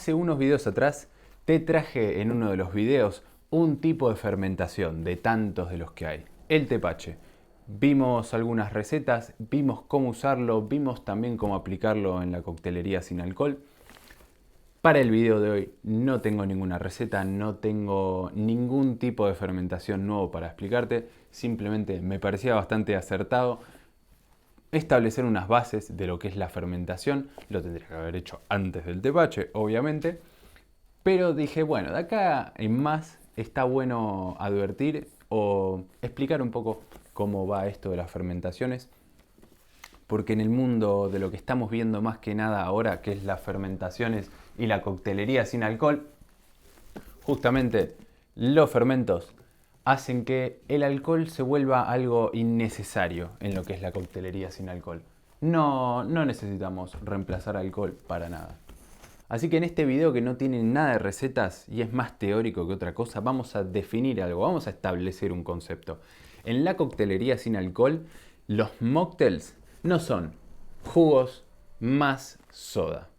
Hace unos videos atrás te traje en uno de los videos un tipo de fermentación de tantos de los que hay, el tepache. Vimos algunas recetas, vimos cómo usarlo, vimos también cómo aplicarlo en la coctelería sin alcohol. Para el video de hoy no tengo ninguna receta, no tengo ningún tipo de fermentación nuevo para explicarte, simplemente me parecía bastante acertado establecer unas bases de lo que es la fermentación. Lo tendría que haber hecho antes del tepache, obviamente. Pero dije, bueno, de acá en más está bueno advertir o explicar un poco cómo va esto de las fermentaciones. Porque en el mundo de lo que estamos viendo más que nada ahora, que es las fermentaciones y la coctelería sin alcohol, justamente los fermentos hacen que el alcohol se vuelva algo innecesario en lo que es la coctelería sin alcohol. No necesitamos reemplazar alcohol para nada. Así que en este video, que no tiene nada de recetas y es más teórico que otra cosa, vamos a definir algo, vamos a establecer un concepto. En la coctelería sin alcohol, los mocktails no son jugos más soda.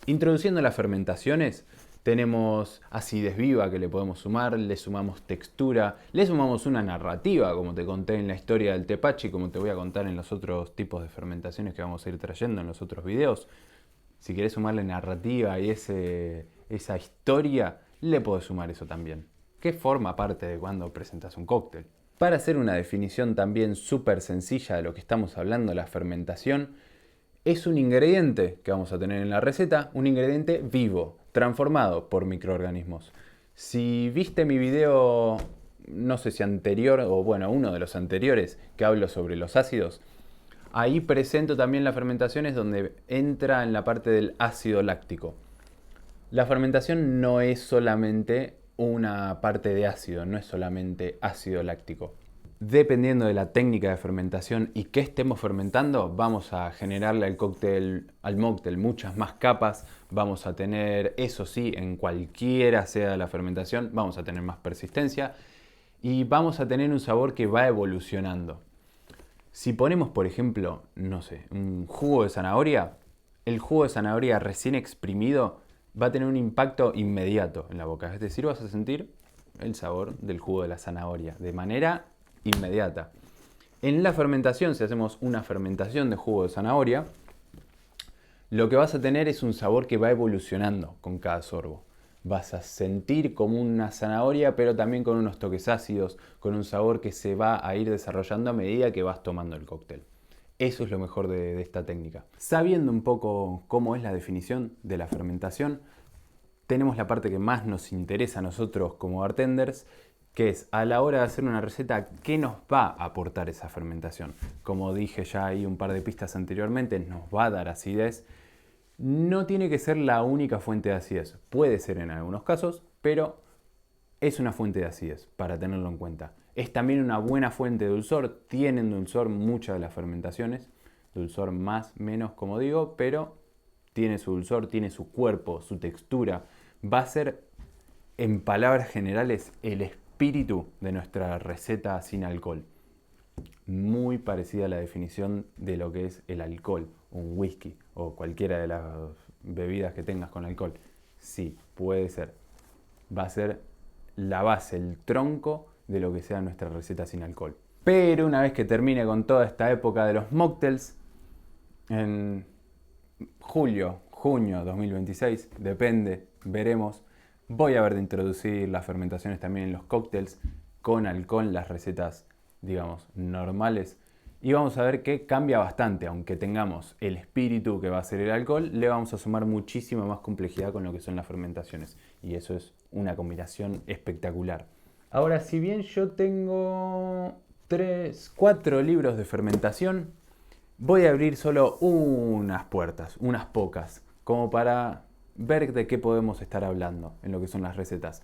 Introduciendo las fermentaciones, tenemos acidez viva que le podemos sumar, le sumamos textura, le sumamos una narrativa, como te conté en la historia del tepache y como te voy a contar en los otros tipos de fermentaciones que vamos a ir trayendo en los otros videos. Si querés sumarle narrativa y esa historia, le podés sumar eso también, que forma parte de cuando presentas un cóctel. Para hacer una definición también súper sencilla de lo que estamos hablando, la fermentación es un ingrediente que vamos a tener en la receta, un ingrediente vivo, transformado por microorganismos. Si viste mi video, no sé si anterior o bueno, uno de los anteriores que hablo sobre los ácidos, ahí presento también las fermentaciones donde entra en la parte del ácido láctico. La fermentación no es solamente una parte de ácido, no es solamente ácido láctico. Dependiendo de la técnica de fermentación y qué estemos fermentando, vamos a generarle al mocktail muchas más capas. Vamos a tener, eso sí, en cualquiera sea la fermentación, vamos a tener más persistencia y vamos a tener un sabor que va evolucionando. Si ponemos, por ejemplo, no sé, un jugo de zanahoria, el jugo de zanahoria recién exprimido va a tener un impacto inmediato en la boca. Es decir, vas a sentir el sabor del jugo de la zanahoria de manera inmediata. En la fermentación, si hacemos una fermentación de jugo de zanahoria, lo que vas a tener es un sabor que va evolucionando con cada sorbo. Vas a sentir como una zanahoria, pero también con unos toques ácidos, con un sabor que se va a ir desarrollando a medida que vas tomando el cóctel. Eso es lo mejor de esta técnica. Sabiendo un poco cómo es la definición de la fermentación, tenemos la parte que más nos interesa a nosotros como bartenders, que es a la hora de hacer una receta, ¿qué nos va a aportar esa fermentación? Como dije ya ahí un par de pistas anteriormente, nos va a dar acidez. No tiene que ser la única fuente de acidez. Puede ser en algunos casos, pero es una fuente de acidez, para tenerlo en cuenta. Es también una buena fuente de dulzor. Tienen dulzor muchas de las fermentaciones. Dulzor más, menos, como digo, pero tiene su dulzor, tiene su cuerpo, su textura. Va a ser, en palabras generales, el espíritu de nuestra receta sin alcohol. Muy parecida a la definición de lo que es el alcohol, un whisky o cualquiera de las bebidas que tengas con alcohol. Sí, puede ser. Va a ser la base, el tronco de lo que sea nuestra receta sin alcohol. Pero una vez que termine con toda esta época de los mocktails, en julio, junio 2026, depende, veremos, voy a ver de introducir las fermentaciones también en los cócteles con alcohol, las recetas, digamos, normales. Y vamos a ver que cambia bastante, aunque tengamos el espíritu que va a ser el alcohol, le vamos a sumar muchísima más complejidad con lo que son las fermentaciones. Y eso es una combinación espectacular. Ahora, si bien yo tengo 4 libros de fermentación, voy a abrir solo unas puertas, unas pocas, como para ver de qué podemos estar hablando en lo que son las recetas.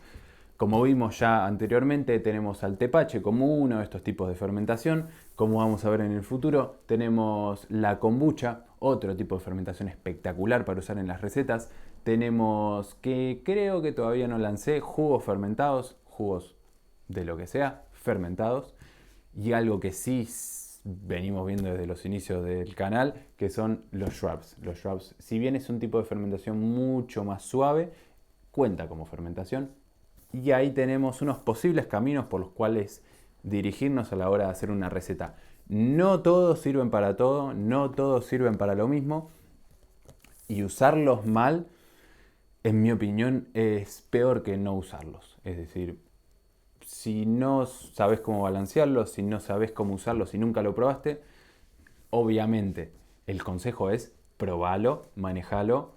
Como vimos ya anteriormente, tenemos al tepache como uno de estos tipos de fermentación. Como vamos a ver en el futuro, tenemos la kombucha, otro tipo de fermentación espectacular para usar en las recetas. Tenemos, que creo que todavía no lancé, jugos fermentados, jugos de lo que sea, fermentados. Y algo que sí venimos viendo desde los inicios del canal, que son los shrubs. Los shrubs, si bien es un tipo de fermentación mucho más suave, cuenta como fermentación. Y ahí tenemos unos posibles caminos por los cuales dirigirnos a la hora de hacer una receta. No todos sirven para todo, no todos sirven para lo mismo. Y usarlos mal, en mi opinión, es peor que no usarlos. Es decir, si no sabes cómo balancearlo, si no sabes cómo usarlo, si nunca lo probaste, obviamente el consejo es probalo, manejalo,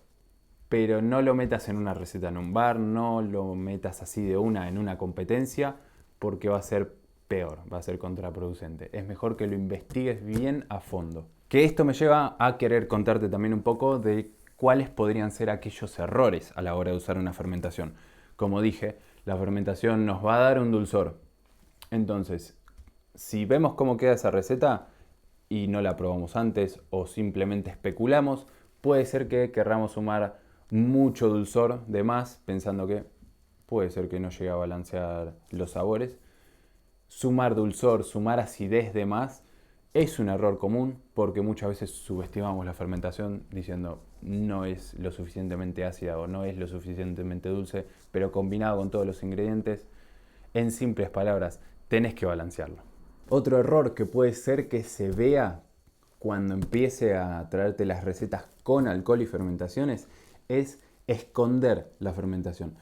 pero no lo metas en una receta en un bar, no lo metas así de una en una competencia, porque va a ser peor, va a ser contraproducente. Es mejor que lo investigues bien a fondo. Que esto me lleva a querer contarte también un poco de cuáles podrían ser aquellos errores a la hora de usar una fermentación. Como dije, la fermentación nos va a dar un dulzor. Entonces, si vemos cómo queda esa receta y no la probamos antes o simplemente especulamos, puede ser que querramos sumar mucho dulzor de más, pensando que puede ser que no llegue a balancear los sabores. Sumar dulzor, sumar acidez de más es un error común porque muchas veces subestimamos la fermentación diciendo no es lo suficientemente ácida o no es lo suficientemente dulce, pero combinado con todos los ingredientes, en simples palabras, tenés que balancearlo. Otro error que puede ser que se vea cuando empiece a traerte las recetas con alcohol y fermentaciones es esconder la fermentación.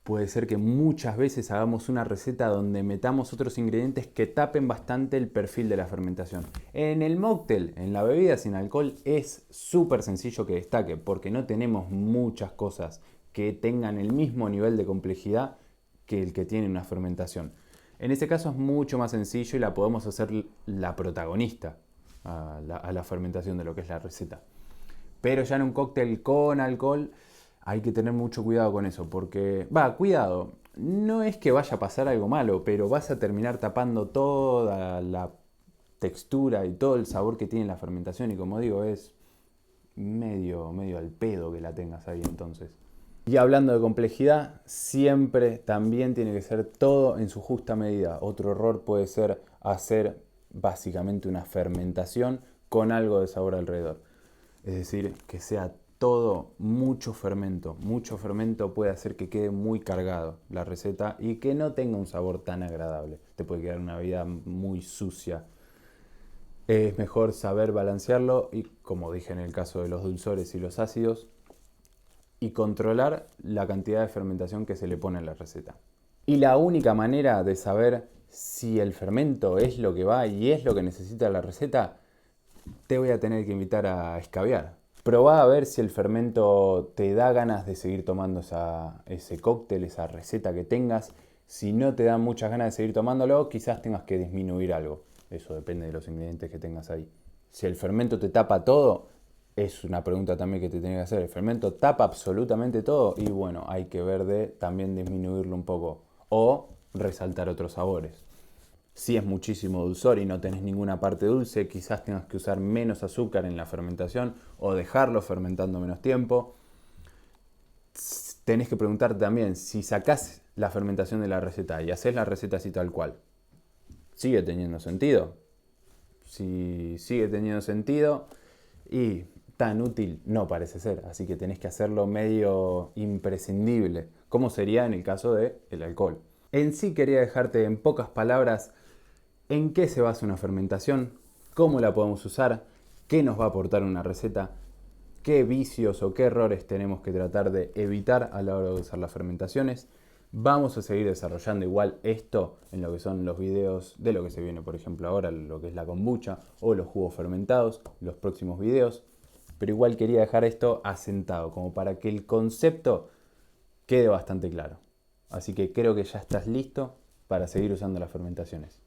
Puede ser que muchas veces hagamos una receta donde metamos otros ingredientes que tapen bastante el perfil de la fermentación. En el mocktail, en la bebida sin alcohol, es súper sencillo que destaque porque no tenemos muchas cosas que tengan el mismo nivel de complejidad que el que tiene una fermentación. En ese caso es mucho más sencillo y la podemos hacer la protagonista a la fermentación de lo que es la receta. Pero ya en un cóctel con alcohol hay que tener mucho cuidado con eso, porque, cuidado, no es que vaya a pasar algo malo, pero vas a terminar tapando toda la textura y todo el sabor que tiene la fermentación y como digo, es medio al pedo que la tengas ahí entonces. Y hablando de complejidad, siempre también tiene que ser todo en su justa medida. Otro error puede ser hacer básicamente una fermentación con algo de sabor alrededor. Es decir, que sea todo mucho fermento. Mucho fermento puede hacer que quede muy cargado la receta y que no tenga un sabor tan agradable. Te puede quedar una bebida muy sucia. Es mejor saber balancearlo y, como dije en el caso de los dulzores y los ácidos, y controlar la cantidad de fermentación que se le pone en la receta. Y la única manera de saber si el fermento es lo que va y es lo que necesita la receta, te voy a tener que invitar a escabiar. Probá a ver si el fermento te da ganas de seguir tomando ese cóctel, esa receta que tengas. Si no te da muchas ganas de seguir tomándolo, quizás tengas que disminuir algo. Eso depende de los ingredientes que tengas ahí. Si el fermento te tapa todo, es una pregunta también que te tenés que hacer. ¿El fermento tapa absolutamente todo? Y bueno, hay que ver de también disminuirlo un poco o resaltar otros sabores. Si es muchísimo dulzor y no tenés ninguna parte dulce, quizás tengas que usar menos azúcar en la fermentación o dejarlo fermentando menos tiempo. Tenés que preguntarte también, si sacás la fermentación de la receta y haces la receta así tal cual, ¿sigue teniendo sentido? Si sigue teniendo sentido y tan útil no parece ser, así que tenés que hacerlo medio imprescindible, como sería en el caso del alcohol. En sí quería dejarte en pocas palabras en qué se basa una fermentación, cómo la podemos usar, qué nos va a aportar una receta, qué vicios o qué errores tenemos que tratar de evitar a la hora de usar las fermentaciones. Vamos a seguir desarrollando igual esto en lo que son los videos de lo que se viene, por ejemplo, ahora lo que es la kombucha o los jugos fermentados, los próximos videos. Pero igual quería dejar esto asentado, como para que el concepto quede bastante claro. Así que creo que ya estás listo para seguir usando las fermentaciones.